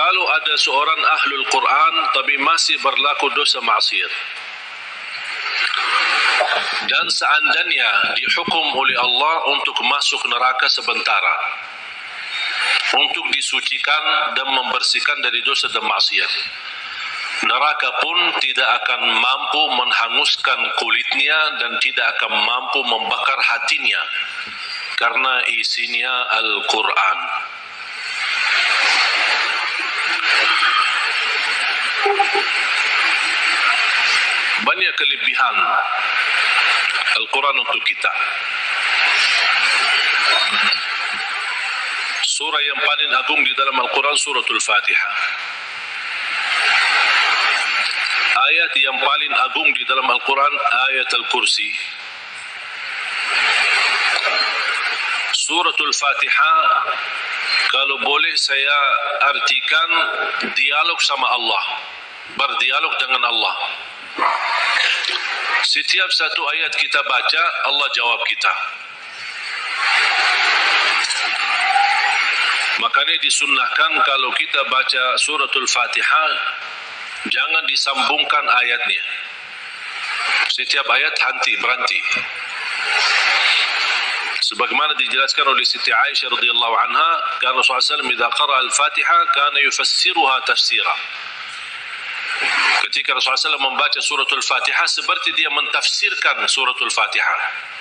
Kalau ada seorang ahlul Quran tapi masih berlaku dosa maksiat, dan seandainya dihukum oleh Allah untuk masuk neraka sementara, untuk disucikan dan membersihkan dari dosa dan maksiat, neraka pun tidak akan mampu menghanguskan kulitnya dan tidak akan mampu membakar hatinya karena isinya Al-Quran. Banyak kelebihan Al-Quran untuk kita. Surah yang paling agung di dalam Al-Quran Suratul Fatihah. Ayat yang paling agung di dalam Al-Quran ayat Al-Kursi. Suratul Fatihah, kalau boleh saya artikan dialog sama Allah, berdialog dengan Allah. Setiap satu ayat kita baca, Allah jawab kita. Makanya disunnahkan kalau kita baca Suratul Fatihah, jangan disambungkan ayatnya. Setiap ayat berhenti. Sebagaimana dijelaskan oleh Siti Aisyah radhiyallahu anha, karena Rasulullah SAW idza qara'a al-Fatihah kana yufassiruha tafsira. Ketika Rasulullah SAW membaca suratul Fatihah, seperti dia mentafsirkan suratul Fatihah.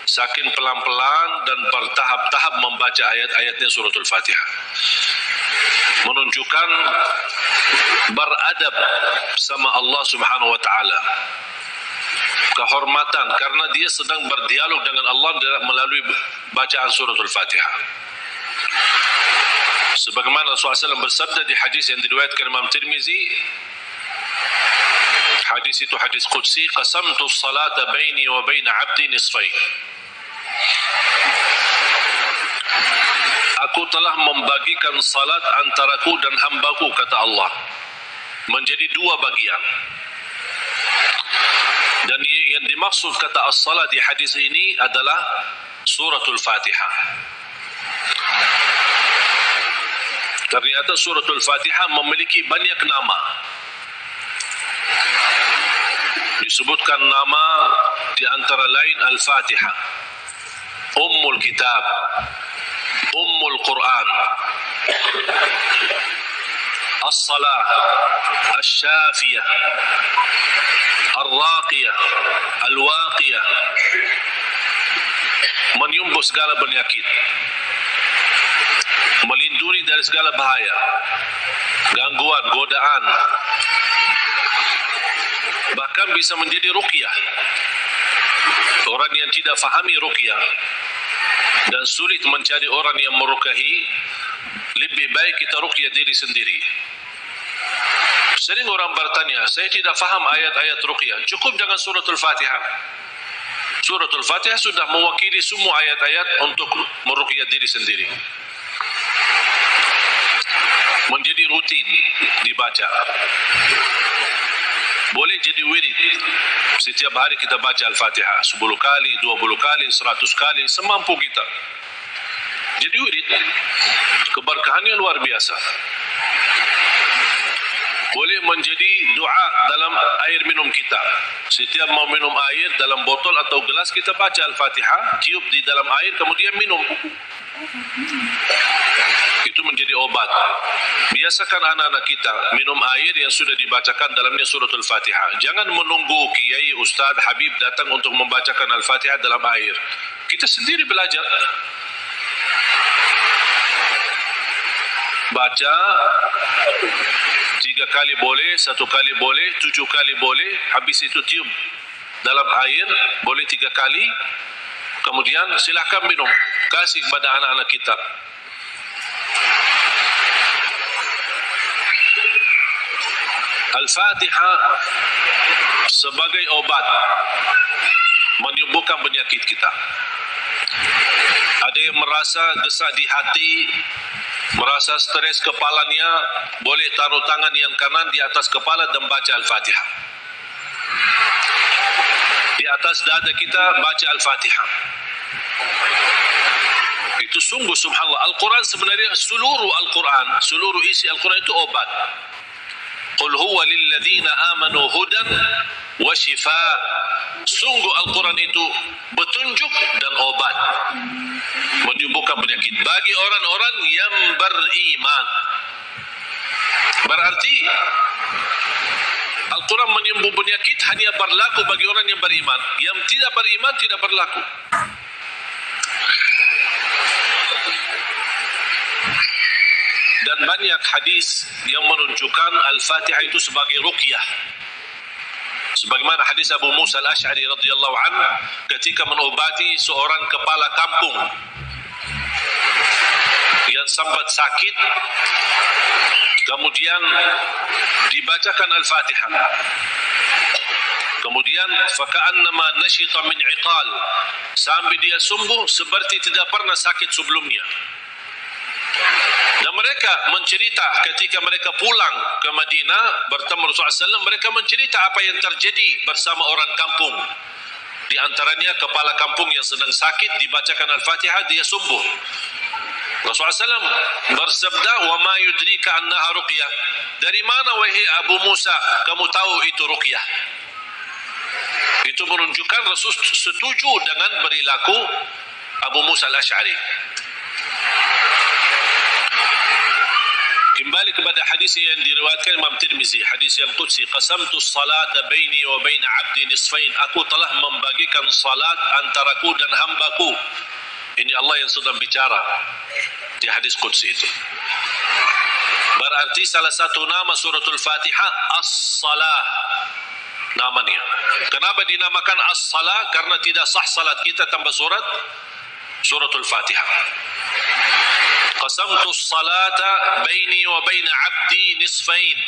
Saking pelan-pelan dan bertahap-tahap membaca ayat-ayatnya suratul Fatihah. Menunjukkan beradab sama Allah Subhanahu wa taala. Kehormatan karena dia sedang berdialog dengan Allah melalui bacaan suratul Fatihah. Sebagaimana Rasulullah SAW bersabda di hadis yang diriwayatkan Imam Tirmizi, hadis itu hadis qudsi, qasamtu as-salata baini wa baina 'abdi nisfain. Aku telah membagikan salat antaraku dan hambaku, kata Allah, menjadi dua bagian. Dan yang dimaksud kata as-salat di hadis ini adalah suratul Fatihah. Ternyata suratul Fatihah memiliki banyak nama. Disebutkan nama di antara lain Al-Fatihah, Ummul Kitab, Ummul Quran, As-Salah, As-Syafiyah, Ar-Raqiyah, Al-Waqiyah, menyembuh segala penyakit, melindungi dari segala bahaya, gangguan, godaan, bahkan bisa menjadi ruqyah. Orang yang tidak fahami ruqyah dan sulit mencari orang yang meruqyahi, lebih baik kita ruqyah diri sendiri. Sering orang bertanya, saya tidak faham ayat-ayat ruqyah, cukup dengan suratul Fatihah. Suratul Fatihah sudah mewakili semua ayat-ayat untuk meruqyah diri sendiri. Menjadi rutin dibaca. Boleh jadi wirid. Setiap hari kita baca Al-Fatihah 10 kali, 20 kali, 100 kali, semampu kita. Jadi wirid. Keberkahannya luar biasa. Boleh menjadi doa dalam air minum kita. Setiap mau minum air dalam botol atau gelas, kita baca Al-Fatihah, tiup di dalam air, kemudian minum. Itu menjadi obat. Biasakan anak-anak kita minum air yang sudah dibacakan dalamnya suratul Fatihah. Jangan menunggu kiai, ustaz, habib datang untuk membacakan Al-Fatihah dalam air. Kita sendiri belajar. Baca 3 kali boleh, 1 kali boleh, 7 kali boleh. Habis itu tiup dalam air, boleh 3 kali. Kemudian silakan minum. Kasih kepada anak-anak kita. Al-Fatihah sebagai obat menyembuhkan penyakit kita. Ada yang merasa gesak di hati, merasa stres kepalanya, boleh taruh tangan yang kanan di atas kepala dan baca Al-Fatihah. Di atas dada kita baca Al-Fatihah. Itu sungguh subhanallah. Al-Quran sebenarnya seluruh isi Al-Quran itu obat. Qul huwa lilladzina amanu hudan wa shifa. Sungguh Al-Quran itu petunjuk dan obat, menyembuhkan penyakit bagi orang-orang yang beriman. Berarti Al-Quran menyembuh penyakit hanya berlaku bagi orang yang beriman. Yang tidak beriman tidak berlaku. Dan banyak hadis yang menunjukkan Al-Fatihah itu sebagai ruqyah. Sebagaimana hadis Abu Musa Al-Asy'ari radhiyallahu anhu ketika mengobati seorang kepala kampung yang sempat sakit, kemudian dibacakan Al-Fatihah. Kemudian faka'annama nashita min 'iqal, sampai dia sembuh seperti tidak pernah sakit sebelumnya. Dan mereka mencerita ketika mereka pulang ke Madinah bertemu Rasulullah SAW, mereka mencerita apa yang terjadi bersama orang kampung. Di antaranya kepala kampung yang sedang sakit, dibacakan Al-Fatihah, dia sembuh. Rasulullah SAW bersabda, "Wa ma yudrika annaha ruqyah." Dari mana wahai Abu Musa kamu tahu itu ruqyah? Itu menunjukkan Rasul setuju dengan perilaku Abu Musa Al-Asy'ari. Kembali kepada hadis yang diriwayatkan Imam Tirmizi, hadis yang qudsi, qasamtu as-salata baini wa baina 'abdi nisfain. Aku telah membagikan salat antaraku dan hambaku. Ini Allah yang sedang bicara di hadis qudsi itu. Berarti salah satu nama suratul Fatihah as-salah namanya. Kenapa dinamakan as-salah? Karena tidak sah salat kita tanpa suratul Fatihah. Qasamtu as-salata baini wa baina 'abdi nisfain.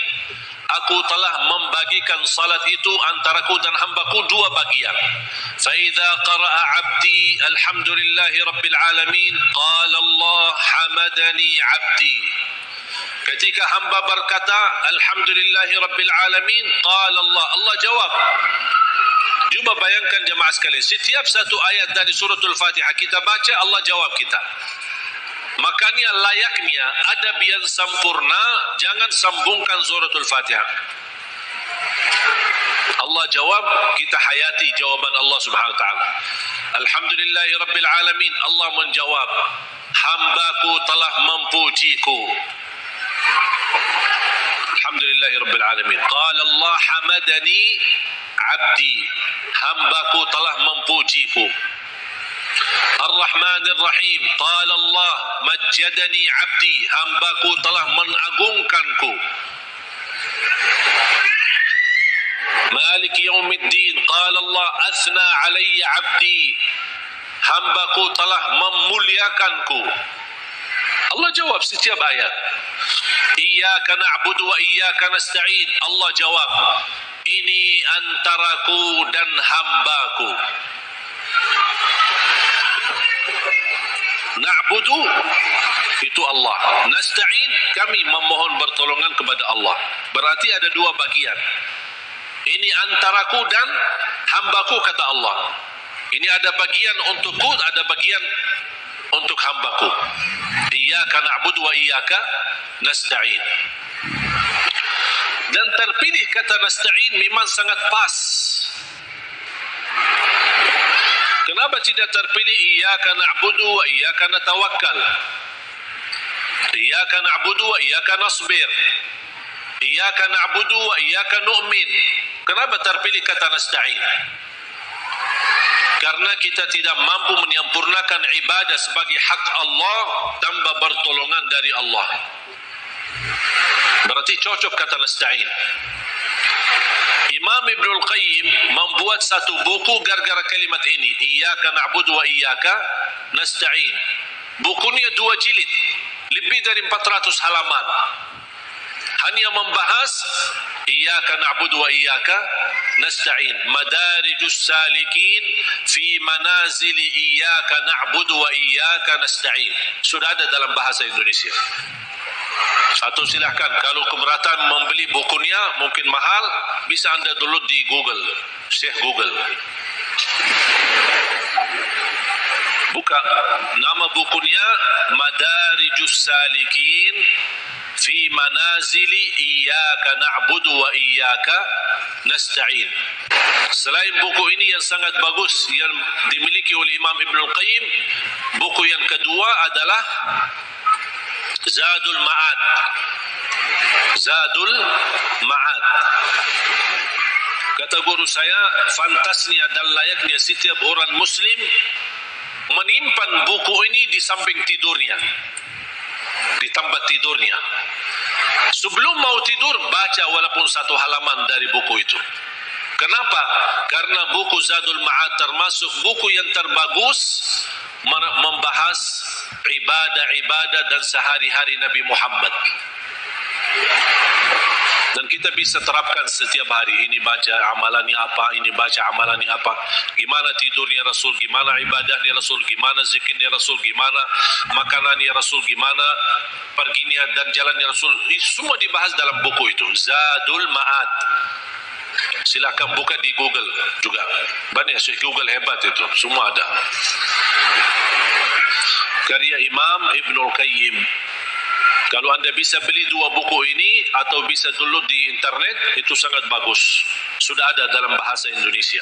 Aku telah membagikan salat itu antaraku dan hambaku dua bagian. Fa idza qara'a 'abdi alhamdulillahi rabbil alamin qala Allah hamadani 'abdi. Ketika hamba berkata alhamdulillahi rabbil alamin qala Allah jawab. Cuba bayangkan jemaah sekalian, setiap satu ayat dari suratul Fatihah kita baca, Allah jawab kita. Makanya layaknya adab yang sempurna, jangan sambungkan suratul Fatihah. Allah jawab, kita hayati jawaban Allah Subhanahu wa taala. Alhamdulillahi rabbil alamin. Allah menjawab, hambaku telah memujiku. Alhamdulillahi rabbil alamin. Qala Allah hamadani 'abdi. Hambaku telah memujiku. Ar-Rahman Ar-Rahim. Qala Allah majjadani 'abdi. Hambaku telah mengagungkanku. Malik Yaumiddin. Qala Allah athna 'alayya 'abdi. Hambaku telah memuliakanku. Allah jawab setiap ayat. Iyyaka na'budu wa iyyaka nasta'in. Allah jawab, ini antaraku dan hambaku. Na'budu itu Allah, nasta'in kami memohon pertolongan kepada Allah. Berarti ada dua bagian. Ini antaraku dan hambaku kata Allah. Ini ada bagian untukku, ada bagian untuk hambaku. Iyyaka na'budu wa iyyaka nasta'in. Dan terpilih kata nasta'in memang sangat pas. Kenapa tidak terpilih iyyaka na'budu wa iyyaka natawakkal? Iyyaka na'budu wa iyyaka nasbir. Iyyaka na'budu wa iyyaka nu'min. Kenapa terpilih kata nasta'in? Karena kita tidak mampu menyempurnakan ibadah sebagai hak Allah tanpa pertolongan dari Allah. Berarti cocok kata nasta'in. Imam Ibnul Qayyim membuat satu buku gara-gara kalimat ini, Iyyaka na'budu wa iyyaka nasta'in. Bukunya 2 jilid, lebih dari 400 halaman. Hanya membahas Iyyaka na'budu wa iyyaka nasta'in. Madarijus salikin fi manazili iyyaka na'budu wa iyyaka nasta'in. Sudah ada dalam bahasa Indonesia. Atau silakan kalau keberatan membeli bukunya mungkin mahal, bisa anda download di Google, Syekh Google. Buka. Nama bukunya Madarijus Salikin fi Manazili Iyyaka Na'budu wa Iyyaka Nasta'in. Selain buku ini yang sangat bagus yang dimiliki oleh Imam Ibnul Qayyim, buku yang kedua adalah Zadul Ma'ad. Zadul Ma'ad. Kata guru saya, fantasnya dan layaknya setiap orang Muslim menyimpan buku ini di samping tidurnya, di tempat tidurnya. Sebelum mau tidur, baca walaupun satu halaman dari buku itu. Kenapa? Karena buku Zadul Ma'ad termasuk buku yang terbagus membahas ibadah-ibadah dan sehari-hari Nabi Muhammad. Dan kita bisa terapkan setiap hari. Ini baca amalannya apa, ini baca amalannya apa. Gimana tidurnya Rasul, gimana ibadahnya Rasul, gimana zikirnya Rasul, gimana makanannya Rasul, gimana perginya dan jalannya Rasul. Ini semua dibahas dalam buku itu. Zadul Ma'ad. Silakan buka di Google juga. Banyak sih Google hebat itu. Semua ada. Karya Imam Ibnul Qayyim. Kalau anda bisa beli dua buku ini atau bisa download di internet, itu sangat bagus. Sudah ada dalam bahasa Indonesia.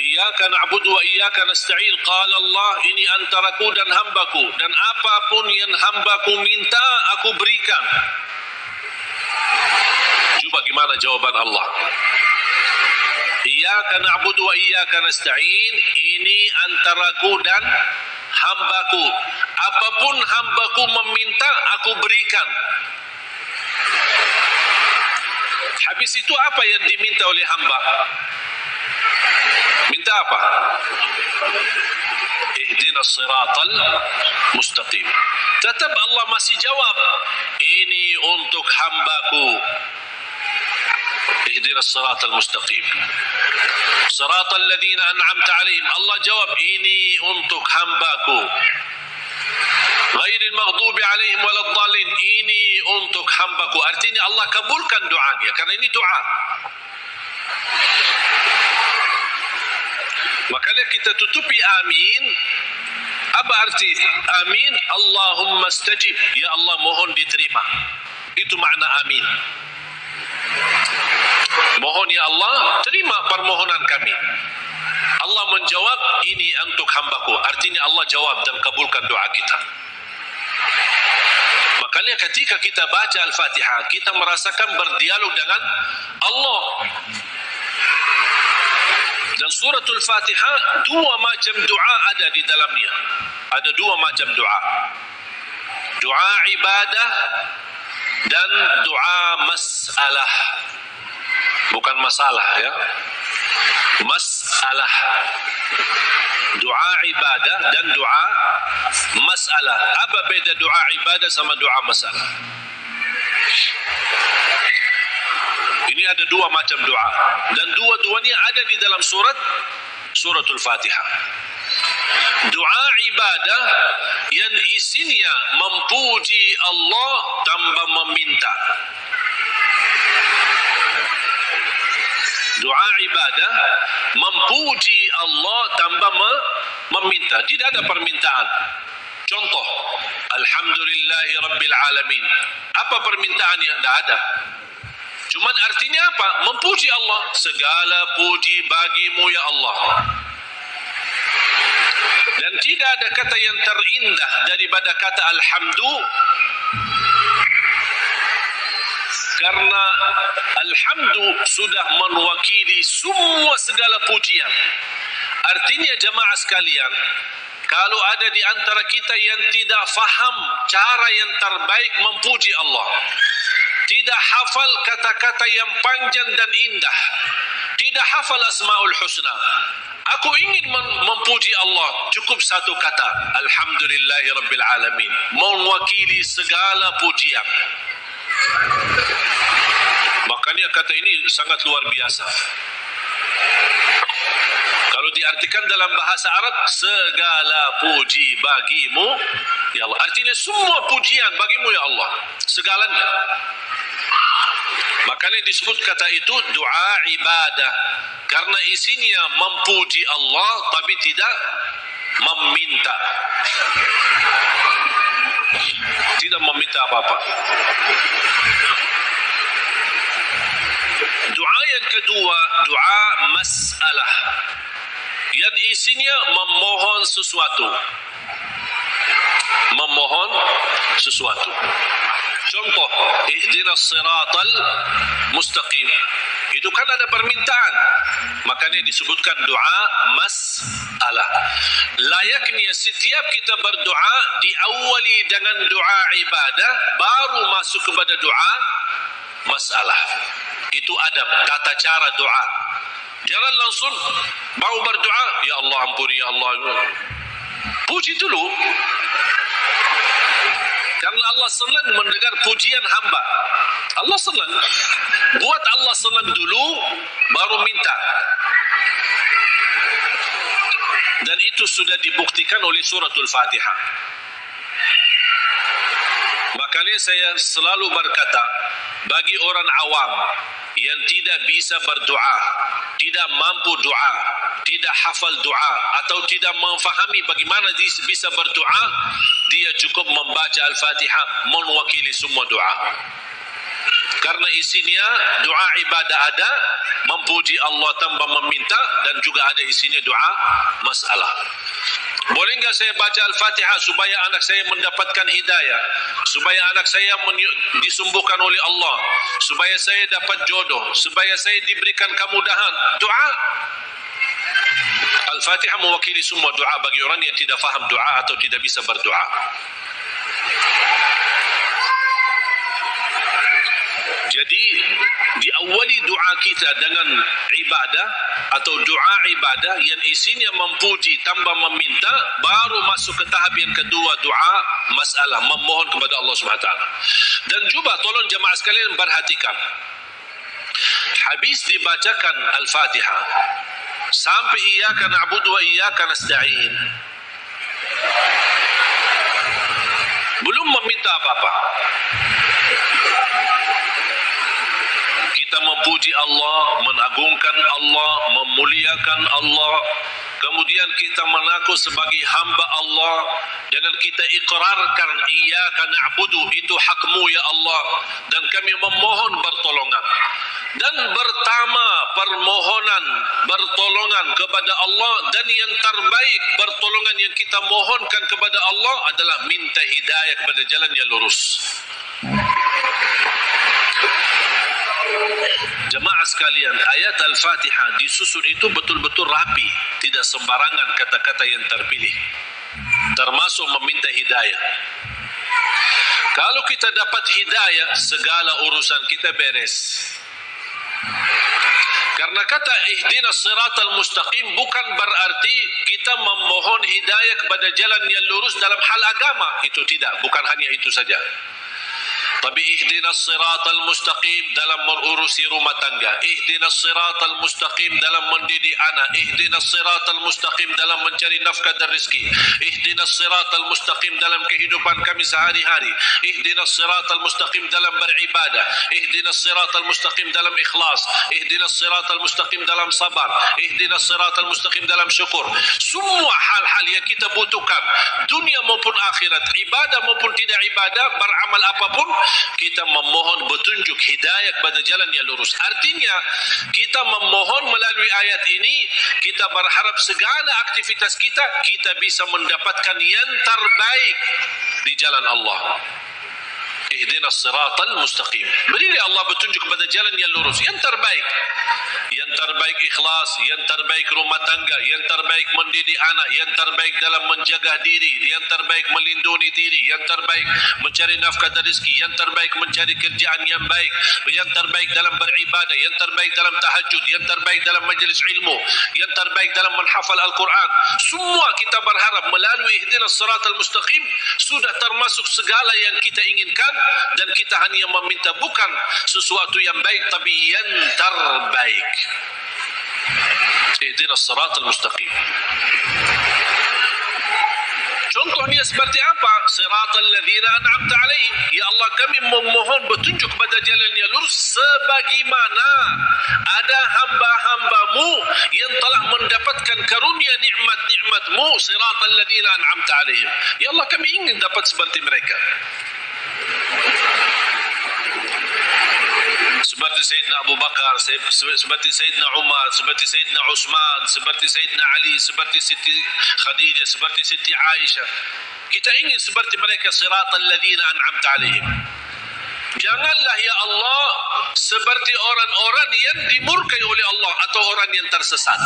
Iyyaka na'budu wa iyyaka nasta'in. Qala Allah, ini antaraku dan hambaku, dan apapun yang hambaku minta aku berikan. Coba gimana jawaban Allah? Iyyaka na'budu wa iyyaka nasta'in, ini antaraku dan hambaku. Apapun hambaku meminta, aku berikan. Habis itu apa yang diminta oleh hamba? Minta apa? Ihdinas siratal mustaqim. Tetap Allah masih jawab, ini untuk hambaku. Ihdinas siratal mustaqim. Siratal ladzina an'amta 'alaihim. Allah jawab, ini untuk hambaku. Ghairil maghdubi 'alaihim waladdallin. Ini untuk hambaku. Artinya Allah kabulkan doanya karena ini doa. Makanya kita tutupi amin. Apa arti amin? Allahumma stajib. Ya Allah, mohon diterima. Itu makna amin. Mohon ya Allah, terima permohonan kami. Allah menjawab, ini untuk hambaku. Artinya Allah jawab dan kabulkan doa kita. Makanya ketika kita baca Al-Fatihah, kita merasakan berdialog dengan Allah. Dan suratul Fatihah, dua macam doa ada di dalamnya. Ada dua macam doa. Doa ibadah dan doa masalah. Bukan masalah ya. Masalah. Doa ibadah dan doa masalah. Apa beda doa ibadah sama doa masalah? Ini ada dua macam doa dan dua-duanya ada di dalam suratul Fatihah. Doa ibadah yang isinya memuji Allah tanpa meminta. Doa ibadah memuji Allah tanpa meminta, tidak ada permintaan. Contoh, Alhamdulillahi Rabbil Alamin. Apa permintaannya? Tidak ada. Cuman artinya apa? Memuji Allah. Segala puji bagimu ya Allah. Dan tidak ada kata yang terindah daripada kata Alhamdu. Karena Alhamdu sudah mewakili semua segala pujian. Artinya jemaah sekalian, kalau ada di antara kita yang tidak faham cara yang terbaik memuji Allah, tidak hafal kata-kata yang panjang dan indah, tidak hafal Asmaul Husna, aku ingin memuji Allah, cukup satu kata, Alhamdulillahi Rabbil Alamin, mewakili segala pujian. Makanya kata ini sangat luar biasa. Kalau diartikan dalam bahasa Arab, segala puji bagimu ya Allah. Artinya semua pujian bagimu ya Allah, segalanya. Makanya disebut kata itu doa ibadah, karena isinya memuji Allah tapi tidak meminta. Tidak meminta apa-apa. Doa yang kedua, doa masalah, yang isinya memohon sesuatu. Memohon sesuatu. Contoh, ihdinas siratal mustaqim. Itu kan ada permintaan. Makanya disebutkan doa masalah. Layaknya setiap kita berdoa diawali dengan doa ibadah, baru masuk kepada doa masalah. Itu adab, tata cara doa. Jangan langsung mau berdoa, ya Allah ampuni, ya Allah. Puji dulu. Karena Allah senang mendengar pujian hamba. Allah senang. Buat Allah senang dulu, baru minta. Dan itu sudah dibuktikan oleh suratul Fatihah. Makanya saya selalu berkata, bagi orang awam yang tidak bisa berdoa, tidak mampu doa, tidak hafal doa, atau tidak memfahami bagaimana bisa berdoa, dia cukup membaca Al-Fatihah mewakili semua doa. Karena isinya doa ibadah ada, memuji Allah tanpa meminta, dan juga ada isinya doa masalah. Boleh enggak saya baca Al-Fatihah supaya anak saya mendapatkan hidayah, supaya anak saya disembuhkan oleh Allah, supaya saya dapat jodoh, supaya saya diberikan kemudahan? Doa. Al-Fatihah mewakili semua doa bagi orang yang tidak faham doa atau tidak bisa berdoa. Jadi diawali doa kita dengan ibadah atau doa ibadah yang isinya memuji tanpa meminta, baru masuk ke tahap yang kedua, doa masalah, memohon kepada Allah Subhanahu wa taala. Dan juga tolong jemaah sekalian perhatikan, habis dibacakan Al-Fatihah sampai iyyaka na'budu wa iyyaka nasta'in, belum meminta apa-apa. Kita memuji Allah, mengagungkan Allah, memuliakan Allah. Kemudian kita mengaku sebagai hamba Allah dengan kita ikrarkan iyyaka na'budu, itu hakmu ya Allah, dan kami memohon pertolongan. Dan pertama permohonan pertolongan kepada Allah, dan yang terbaik pertolongan yang kita mohonkan kepada Allah adalah minta hidayah kepada jalan yang lurus. Jemaah sekalian, ayat Al-Fatihah disusun itu betul-betul rapi, tidak sembarangan kata-kata yang terpilih, termasuk meminta hidayah. Kalau kita dapat hidayah, segala urusan kita beres. Karena kata ihdinas siratal mustaqim bukan berarti kita memohon hidayah kepada jalan yang lurus dalam hal agama. Itu tidak, bukan hanya itu saja. Tapi ihdinas siratal mustaqim dalam mengurusi rumah tangga, ihdinas siratal mustaqim dalam mendidik anak, ihdinas siratal mustaqim dalam mencari nafkah dan rezeki, ihdinas siratal mustaqim dalam kehidupan kami sehari-hari, ihdinas siratal mustaqim dalam beribadah, ihdinas siratal mustaqim dalam ikhlas, ihdinas siratal mustaqim dalam sabar, ihdinas siratal mustaqim dalam syukur. Semua hal-hal yang kita butuhkan, dunia maupun akhirat, ibadah maupun tidak ibadah, beramal apapun, kita memohon petunjuk hidayah kepada jalan yang lurus. Artinya kita memohon melalui ayat ini, kita berharap segala aktivitas kita bisa mendapatkan yang terbaik di jalan Allah. Ihdinas siratal mustaqim, berilah Allah petunjuk kepada jalan yang lurus, yang terbaik. Yang terbaik ikhlas, yang terbaik rumah tangga, yang terbaik mendidik anak, yang terbaik dalam menjaga diri, yang terbaik melindungi diri, yang terbaik mencari nafkah dan rezeki, yang terbaik mencari kerjaan yang baik, yang terbaik dalam beribadah, yang terbaik dalam tahajud, yang terbaik dalam majlis ilmu, yang terbaik dalam menghafal Al-Quran. Semua kita berharap melalui ihdinas siratal mustaqim sudah termasuk segala yang kita inginkan, dan kita hanya meminta bukan sesuatu yang baik tapi yang terbaik. Ihdinas siratal mustaqim. Contohnya seperti apa? Siratal ladzina an'amta alaihim. Ya Allah, kami memohon petunjuk kepada jalan yang lurus sebagaimana ada hamba-hambamu yang telah mendapatkan karunia nikmat-nikmatmu. Siratal ladzina an'amta alaihim. Ya Allah, kami ingin dapat seperti mereka. Seperti Sayyidina Abu Bakar, seperti Sayyidina Umar, seperti Sayyidina Utsman, seperti Sayyidina Ali, seperti Siti Khadijah, seperti Siti Aisyah. Kita ingin seperti mereka, siratal ladzina an'amta alaihim. Janganlah ya Allah seperti orang-orang yang dimurkai oleh Allah atau orang yang tersesat.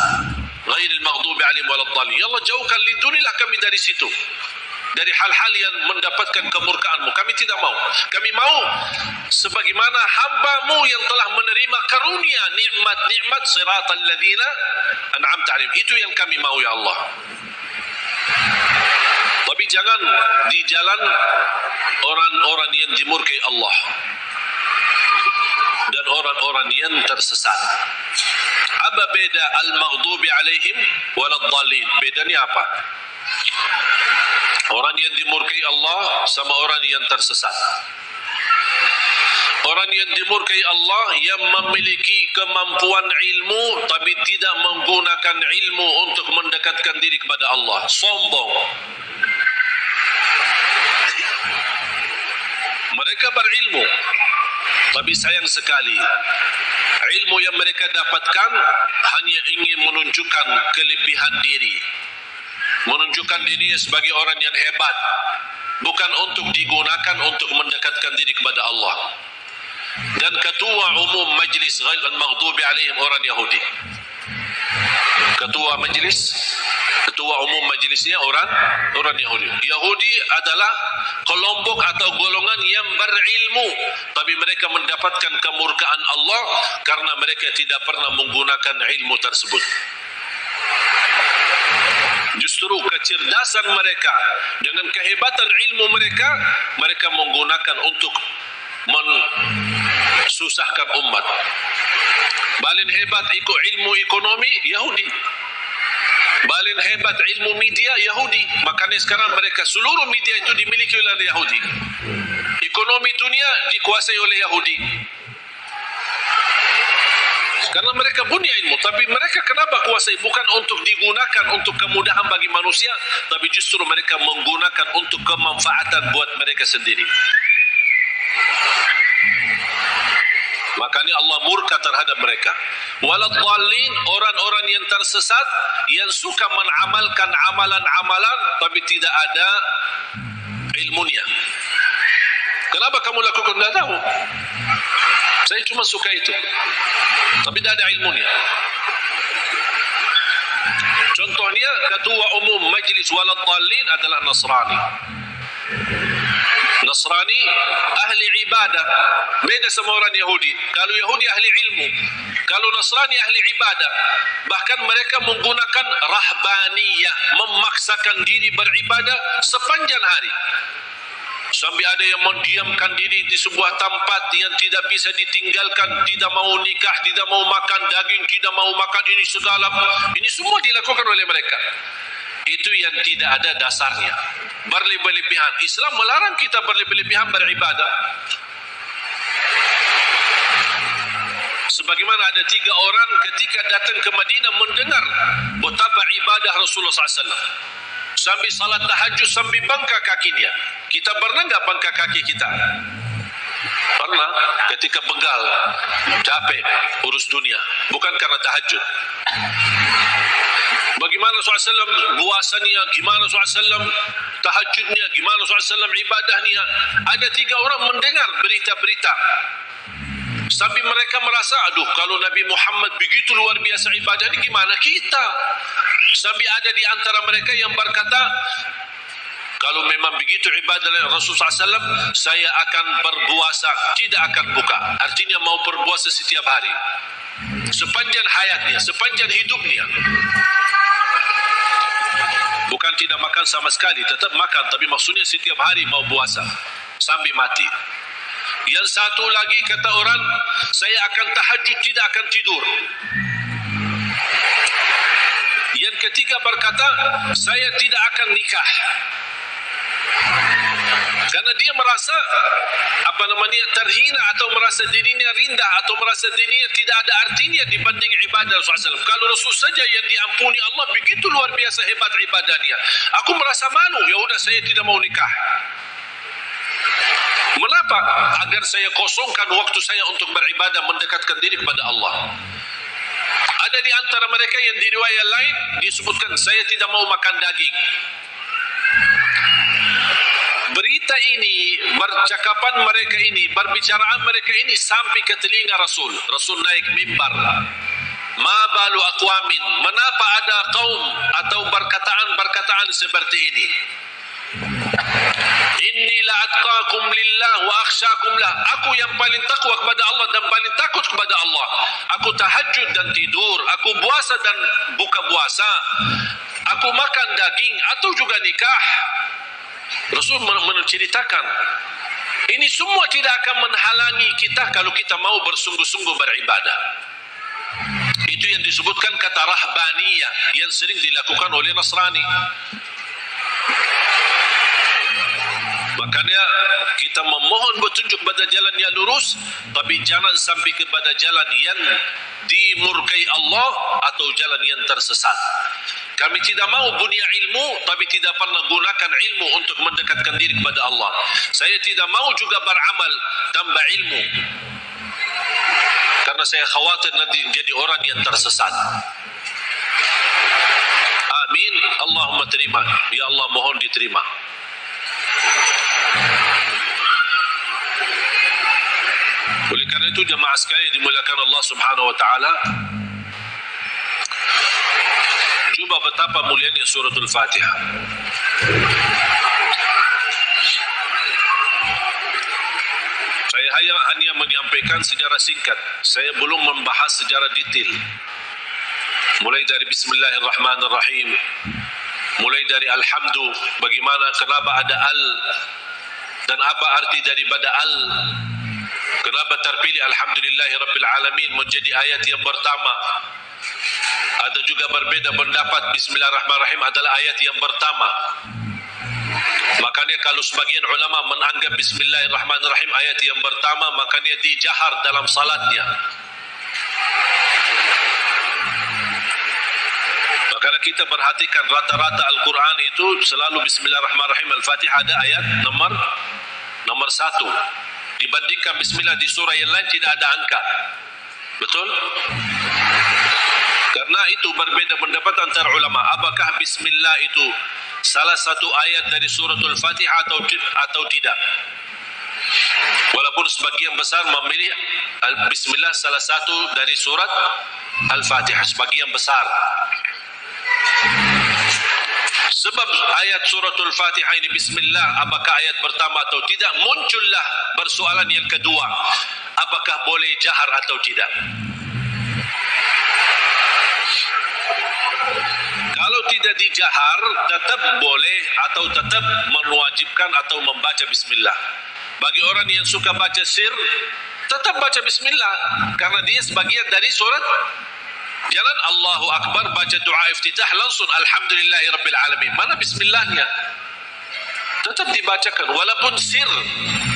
Ghairil maghdubi alaihim waladdallin. Ya Allah, jauhkan, lindungilah kami dari situ, dari hal-hal yang mendapatkan kemurkaanmu. Kami tidak mau. Kami mau sebagaimana hamba-Mu yang telah menerima karunia nikmat-nikmat, siratal ladzina an'amta alaihim. Itu yang kami mau ya Allah. Tapi jangan di jalan orang-orang yang dimurkai Allah dan orang-orang yang tersesat. Apa beda al-maghdubi alaihim waladdallin? Bedanya apa? Orang yang dimurkai Allah sama orang yang tersesat. Orang yang dimurkai Allah yang memiliki kemampuan ilmu tapi tidak menggunakan ilmu untuk mendekatkan diri kepada Allah. Sombong. Mereka berilmu, tapi sayang sekali ilmu yang mereka dapatkan hanya ingin menunjukkan kelebihan diri, menunjukkan dirinya sebagai orang yang hebat, bukan untuk digunakan untuk mendekatkan diri kepada Allah. Dan ketua umum majlis ghairil maghdubi alaihim orang Yahudi. Ketua umum majlisnya orang Yahudi. Yahudi adalah kelompok atau golongan yang berilmu, tapi mereka mendapatkan kemurkaan Allah karena mereka tidak pernah menggunakan ilmu tersebut. Justru kecerdasan mereka dengan kehebatan ilmu mereka, mereka menggunakan untuk mensusahkan umat. Paling hebat ikut ilmu ekonomi Yahudi, paling hebat ilmu media Yahudi. Makanya sekarang mereka seluruh media itu dimiliki oleh Yahudi. Ekonomi dunia dikuasai oleh Yahudi. Karena mereka punya ilmu, tapi mereka kenapa kuasai? Bukan untuk digunakan untuk kemudahan bagi manusia, tapi justru mereka menggunakan untuk kemanfaatan buat mereka sendiri. Makanya Allah murka terhadap mereka. Waladdallin, orang-orang yang tersesat, yang suka mengamalkan amalan-amalan tapi tidak ada ilmunya. Kenapa kamu lakukan? Tidak tahu. Saya cuma suka itu, tapi tidak ada ilmunya. Contohnya ketua umum majlis waladdallin adalah Nasrani. Nasrani ahli ibadah, beda sama orang Yahudi. Kalau Yahudi ahli ilmu, kalau Nasrani ahli ibadah. Bahkan mereka menggunakan rahbaniyah, memaksakan diri beribadah sepanjang hari. Sampai ada yang mendiamkan diri di sebuah tempat yang tidak bisa ditinggalkan, tidak mau nikah, tidak mau makan daging, tidak mau makan ini segala. Ini semua dilakukan oleh mereka. Itu yang tidak ada dasarnya. Berlebih-lebihan. Islam melarang kita berlebih-lebihan beribadah. Sebagaimana ada 3 orang ketika datang ke Madinah mendengar betapa ibadah Rasulullah SAW. Sambil salat tahajud, sambil bangka kakinya. Kita pernah enggak bangka kaki kita? Pernah. Ketika begal, capek, urus dunia. Bukan karena tahajud. Bagaimana SAW puasanya, gimana SAW tahajudnya, gimana SAW ibadahnya. Ada 3 orang mendengar berita-berita. Sampai mereka merasa, aduh, kalau Nabi Muhammad begitu luar biasa ibadah ini, gimana kita? Sampai ada di antara mereka yang berkata, kalau memang begitu ibadah Rasulullah SAW, saya akan berpuasa, tidak akan buka. Artinya mau berpuasa setiap hari, sepanjang hayatnya, sepanjang hidupnya. Bukan tidak makan sama sekali, tetap makan, tapi maksudnya setiap hari mau puasa sampai mati. Yang satu lagi kata orang, saya akan tahajud, tidak akan tidur. Yang ketiga berkata, saya tidak akan nikah. Karena dia merasa terhina atau merasa dirinya rendah atau merasa dirinya tidak ada artinya dibanding ibadah Rasulullah SAW. Kalau Rasul saja yang diampuni Allah begitu luar biasa hebat ibadahnya, aku merasa malu, ya udah saya tidak mau nikah. Mengapa? Agar saya kosongkan waktu saya untuk beribadah, mendekatkan diri kepada Allah. Ada di antara mereka yang di riwayat lain disebutkan, saya tidak mau makan daging. Berita ini, percakapan mereka ini, perbicaraan mereka ini sampai ke telinga Rasul. Rasul naik mimbar. Ma balu aqwamin, menapa ada kaum atau perkataan seperti ini? Inni la atqakum lillah wa akhsyakum lah. Aku yang paling takwa kepada Allah dan paling takut kepada Allah. Aku tahajud dan tidur, aku puasa dan buka puasa, aku makan daging atau juga nikah. Rasul menceritakan ini semua tidak akan menghalangi kita kalau kita mau bersungguh-sungguh beribadah. Itu yang disebutkan kata rahbaniyah yang sering dilakukan oleh Nasrani. Makanya kita memohon petunjuk pada jalan yang lurus, tapi jangan sampai kepada jalan yang dimurkai Allah atau jalan yang tersesat. Kami tidak mau dunia ilmu, tapi tidak pernah gunakan ilmu untuk mendekatkan diri kepada Allah. Saya tidak mau juga beramal tambah ilmu, karena saya khawatir nanti jadi orang yang tersesat. Amin. Allahumma terima. Ya Allah, mohon diterima. Oleh karena itu jemaah sekalian dimuliakan Allah Subhanahu wa taala, coba betapa mulianya suratul Fatihah. Saya hanya menyampaikan sejarah singkat. Saya belum membahas sejarah detail. Mulai dari Bismillahirrahmanirrahim, mulai dari Alhamdu, bagaimana, kenapa ada al dan apa arti daripada al, kenapa terpilih Alhamdulillahi Rabbil Alamin menjadi ayat yang pertama. Ada juga berbeda pendapat Bismillahirrahmanirrahim adalah ayat yang pertama. Makanya kalau sebagian ulama menganggap Bismillahirrahmanirrahim ayat yang pertama, makanya dijahar dalam salatnya. Karena kita perhatikan rata-rata Al-Quran itu selalu Bismillahirrahmanirrahim, Al-Fatihah ada ayat nomor 1. Dibandingkan Bismillah di surah yang lain tidak ada angka. Betul? Karena itu berbeda pendapat antara ulama. Apakah Bismillah itu salah satu ayat dari suratul Fatihah atau tidak? Walaupun sebagian besar memilih Bismillah salah satu dari surat Al-Fatihah, sebagian besar. Sebab ayat suratul Fatihah ini Bismillah, apakah ayat pertama atau tidak, muncullah persoalan yang kedua, apakah boleh jahar atau tidak. Kalau tidak dijahar tetap boleh atau tetap mewajibkan atau membaca Bismillah. Bagi orang yang suka baca sir, tetap baca Bismillah karena dia sebagian dari surat. Jangan Allahu Akbar baca doa iftitah langsung Alhamdulillahi Rabbil Alamin. Mana Bismillahnya? Tetap dibacakan walaupun sir,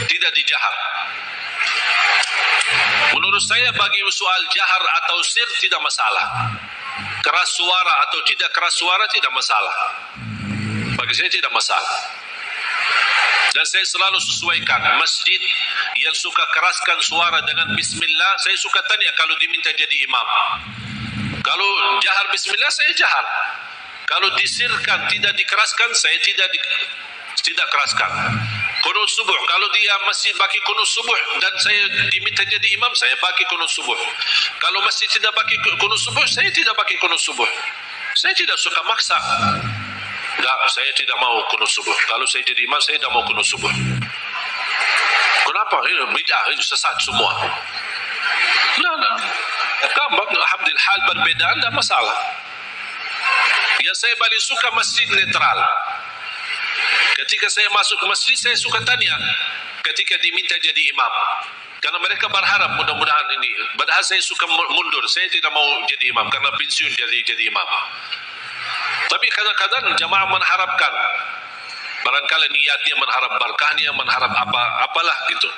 tidak dijahar. Menurut saya bagi soal jahar atau sir tidak masalah. Keras suara atau tidak keras suara tidak masalah. Bagi saya tidak masalah. Dan saya selalu sesuaikan. Masjid yang suka keraskan suara dengan Bismillah, saya suka tanya kalau diminta jadi imam. Kalau jahar Bismillah saya jahar. Kalau disirkan tidak dikeraskan saya tidak keraskan. Qunut subuh, kalau dia masih bagi qunut subuh dan saya diminta jadi imam, saya bagi qunut subuh. Kalau masih tidak bagi qunut subuh, saya tidak bagi qunut subuh. Saya tidak suka maksa. Enggak, saya tidak mau qunut subuh. Kalau saya jadi imam, saya tidak mau qunut subuh. Kenapa? Ini bid'ah, ini sesat semua. Nah. Alhamdulillah, hal berbeda, tidak masalah. Yang saya paling suka masjid netral. Ketika saya masuk ke masjid, saya suka tanya ketika diminta jadi imam. Karena mereka berharap mudah-mudahan ini. Padahal saya suka mundur, saya tidak mau jadi imam karena pensiun jadi imam. Tapi kadang-kadang jamaah mengharapkan. Barangkali niatnya mengharap berkahnya, mengharap apalah gitu.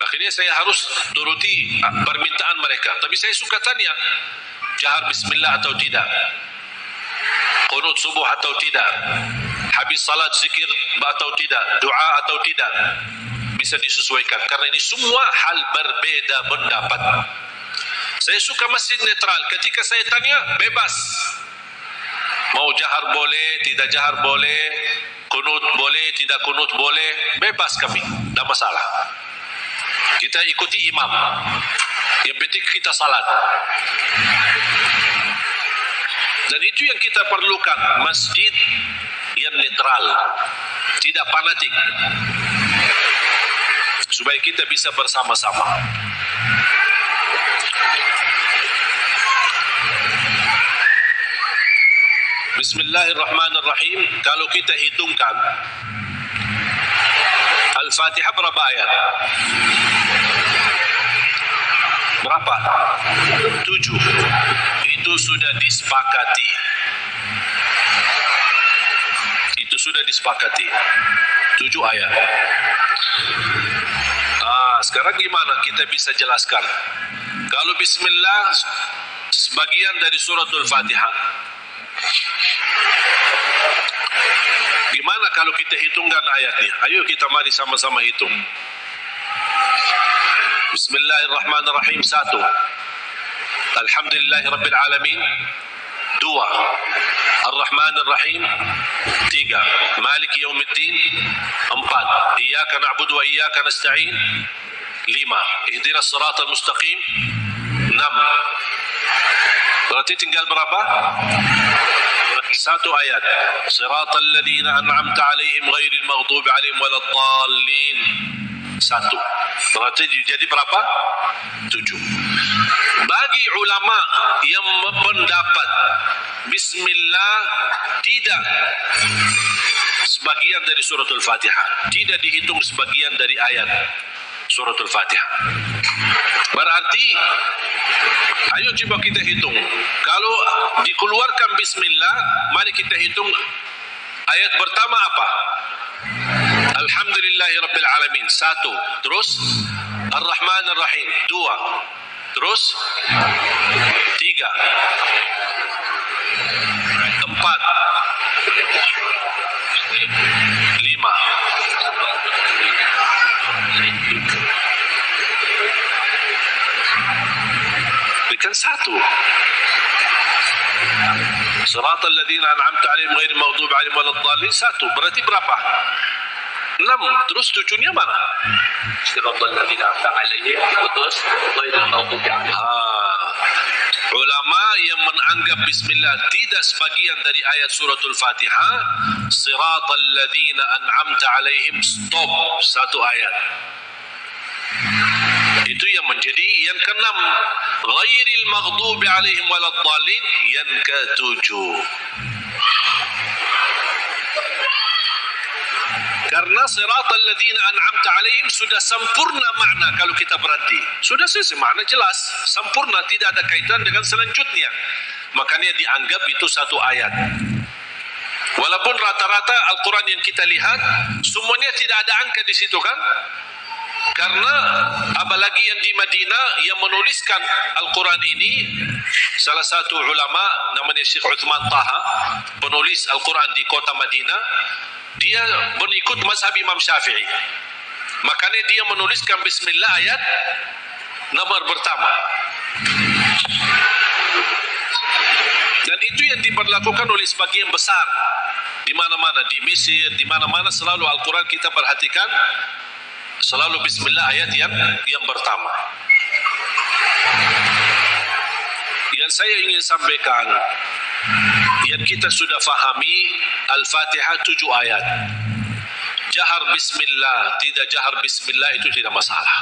Akhirnya saya harus turuti permintaan mereka. Tapi saya suka tanya, jahar bismillah atau tidak? Qunut subuh atau tidak? Habis salat zikir atau tidak? Doa atau tidak? Bisa disesuaikan. Karena ini semua hal berbeda pendapat. Saya suka masjid netral. Ketika saya tanya, bebas. Mau jahar boleh, tidak jahar boleh, kunut boleh, tidak kunut boleh, bebas kami, tidak masalah. Kita ikuti imam. Yang penting kita salat. Dan itu yang kita perlukan, masjid yang netral, tidak fanatik, supaya kita bisa bersama-sama. Bismillahirrahmanirrahim. Kalau kita hitungkan Al-Fatihah berapa ayat? Berapa? 7. Itu sudah disepakati. Itu sudah disepakati. 7 ayat. Sekarang gimana kita bisa jelaskan? Kalau bismillah sebagian dari suratul Fatihah. Gimana kalau kita hitungkan ayatnya? Ayo kita mari sama-sama hitung. Bismillahirrahmanirrahim 1. Alhamdulillahirabbil alamin 2. Ar-Rahmanir-Rahim 3. Maliki yaumiddin 4. Iyyaka na'budu wa iyyaka nasta'in 5. Ihdinas siratal mustaqim 6. Berarti tinggal berapa? 1 ayat. Siratal ladzina an'amta 'alaihim ghairil maghdubi 'alaihim waladdallin. 1. Berarti jadi berapa? 7. Bagi ulama yang berpendapat bismillah tidak sebagian dari suratul Fatihah, tidak dihitung sebagian dari ayat suratul Fatihah. Berarti ayo coba kita hitung. Kalau dikeluarkan bismillah, mari kita hitung ayat pertama apa? Alhamdulillahirabbil alamin 1. Terus Ar-Rahmanir-Rahim 2. Terus 3. 4. 5. Bukan 1. Siratal ladzina an'amta 'alaihim ghairil maghdubi 'alaihim waladdallin 1. Berarti berapa? 6. Terus 7-nya mana? Siratal ladzina an'amta 'alaihim terus ghairil maghdubi 'alaihim. Ulama yang menganggap bismillah tidak sebagian dari ayat suratul Fatihah, siratal ladzina an'amta 'alaihim, stop 1 ayat. Itu yang menjadi yang ke-6. Ghairil maghdubi 'alaihim waladdallin yang ke-7. Karena siratal ladzina an'amta 'alaihim sudah sempurna makna kalau kita berhenti. Sudah selesai makna jelas, sempurna, tidak ada kaitan dengan selanjutnya. Makanya dianggap itu 1 ayat. Walaupun rata-rata Al-Quran yang kita lihat semuanya tidak ada angka di situ kan? Karena apalagi yang di Madinah yang menuliskan Al-Quran ini, salah satu ulama namanya Syekh Uthman Taha, penulis Al-Quran di kota Madinah, dia mengikut mazhab Imam Syafi'i. Makanya dia menuliskan bismillah ayat nomor pertama. Dan itu yang diberlakukan oleh sebagian besar di mana-mana, di Mesir, di mana-mana selalu Al-Quran kita perhatikan selalu bismillah ayat yang pertama. Yang saya ingin sampaikan, yang kita sudah fahami Al-Fatihah 7 ayat. Jahar bismillah, tidak jahar bismillah itu tidak masalah.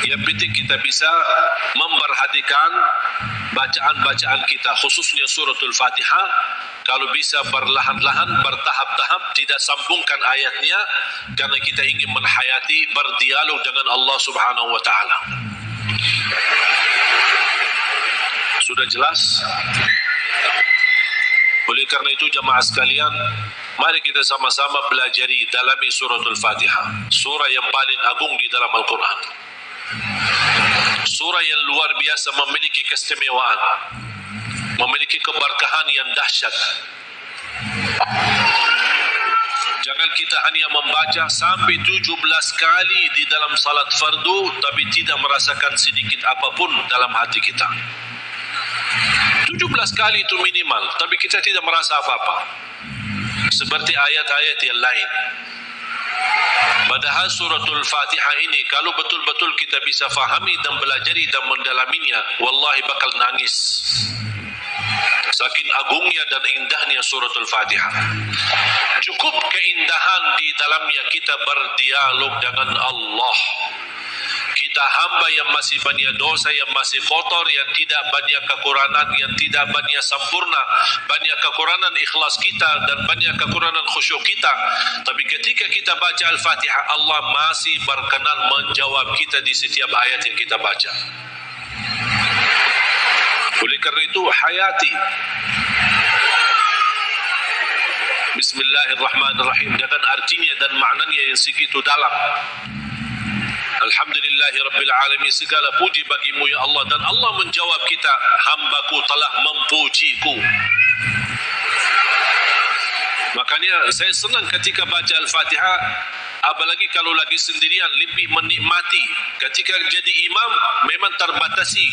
Yang penting kita bisa memperhatikan bacaan-bacaan kita, khususnya suratul Fatihah. Kalau bisa berlahan-lahan, bertahap-tahap, tidak sambungkan ayatnya, karena kita ingin menghayati, berdialog dengan Allah Subhanahu wa Ta'ala. Sudah jelas? Boleh Oleh karena itu jamaah sekalian, mari kita sama-sama belajari dalami suratul Fatihah, surah yang paling agung di dalam Al-Quran, surah yang luar biasa, memiliki keistimewaan, memiliki keberkahan yang dahsyat. Jangan kita hanya membaca sampai 17 kali di dalam salat fardu tapi tidak merasakan sedikit apapun dalam hati kita. 17 kali itu minimal, tapi kita tidak merasa apa-apa, seperti ayat-ayat yang lain. Padahal suratul Fatihah ini kalau betul-betul kita bisa fahami dan belajari dan mendalaminya, wallahi bakal nangis. Saking agungnya dan indahnya suratul Fatihah. Cukup keindahan di dalamnya kita berdialog dengan Allah. Kita hamba yang masih banyak dosa, yang masih kotor, yang tidak banyak kekurangan, yang tidak banyak sempurna, banyak kekurangan ikhlas kita dan banyak kekurangan khusyuk kita. Tapi ketika kita baca Al-Fatihah, Allah masih berkenan menjawab kita di setiap ayat yang kita baca. Oleh karena itu hayati. Bismillahirrahmanirrahim dengan artinya dan maknanya yang segitu dalam. Alhamdulillahirabbil alamin, segala puji bagimu ya Allah, dan Allah menjawab kita, hambaku telah memujiku. Makanya saya senang ketika baca Al-Fatihah, apalagi kalau lagi sendirian, lebih menikmati. Ketika jadi imam memang terbatasi.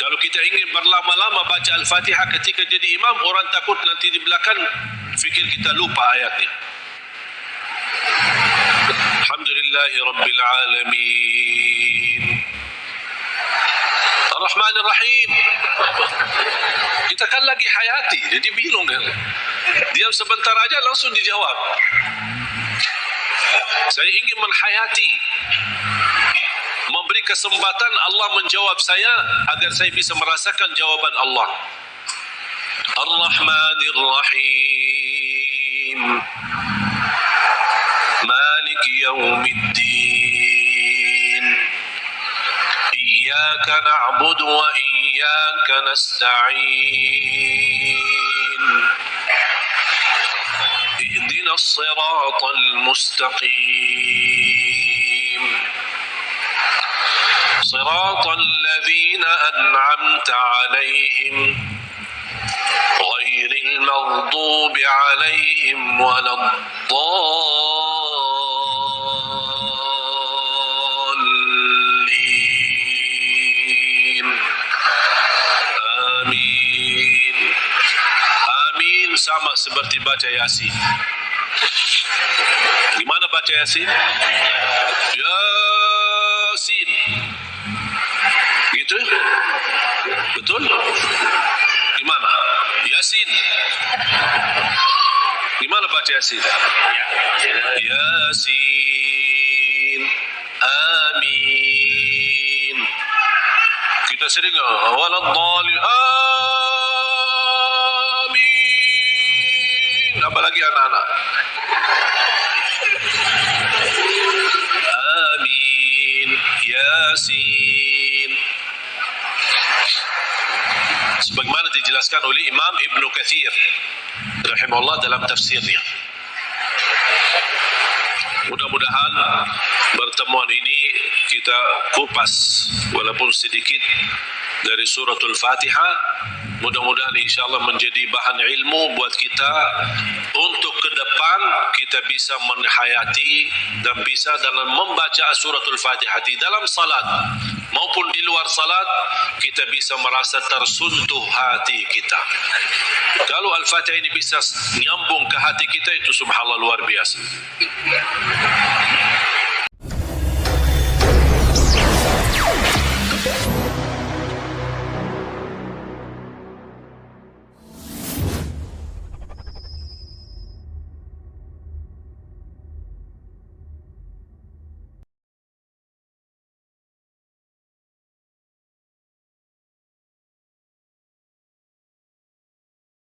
Kalau kita ingin berlama-lama baca Al-Fatihah ketika jadi imam, orang takut nanti di belakang fikir kita lupa ayatnya. Alhamdulillahirabbil alamin. Ar-Rahmanir Rahim. Kita kan lagi hayati, jadi bingung kan. Diam sebentar aja langsung dijawab. Saya ingin menghayati, memberi kesempatan Allah menjawab saya agar saya bisa merasakan jawaban Allah. Ar-Rahmanir Rahim, Malik Yawmiddin, Iyyaka na'budu wa iyyaka nasta'in, Ihdinas siratal mustaqim, صراط الذين أنعمت عليهم غير المغضوب عليهم ولا الضالين آمين. Amin sama seperti baca Yasin. Gimana baca Yasin? Yasin. Gitu? Betul? Gimana? Yasin. Gimana baca Yasin? Yasin. Amin. Kita sering waladhdallin. Amin. Apalagi anak-anak. Amin. Yasin. Sebagaimana dijelaskan oleh Imam Ibn Kathir rahimahullah dalam tafsirnya. Mudah-mudahan pertemuan ini kita kupas walaupun sedikit dari suratul Fatihah. Mudah-mudahan insyaAllah menjadi bahan ilmu buat kita untuk ke depan kita bisa menghayati dan bisa dalam membaca suratul Fatihah di dalam salat maupun di luar salat, kita bisa merasa tersentuh hati kita. Kalau Al-Fatihah ini bisa nyambung ke hati kita, itu subhanallah luar biasa.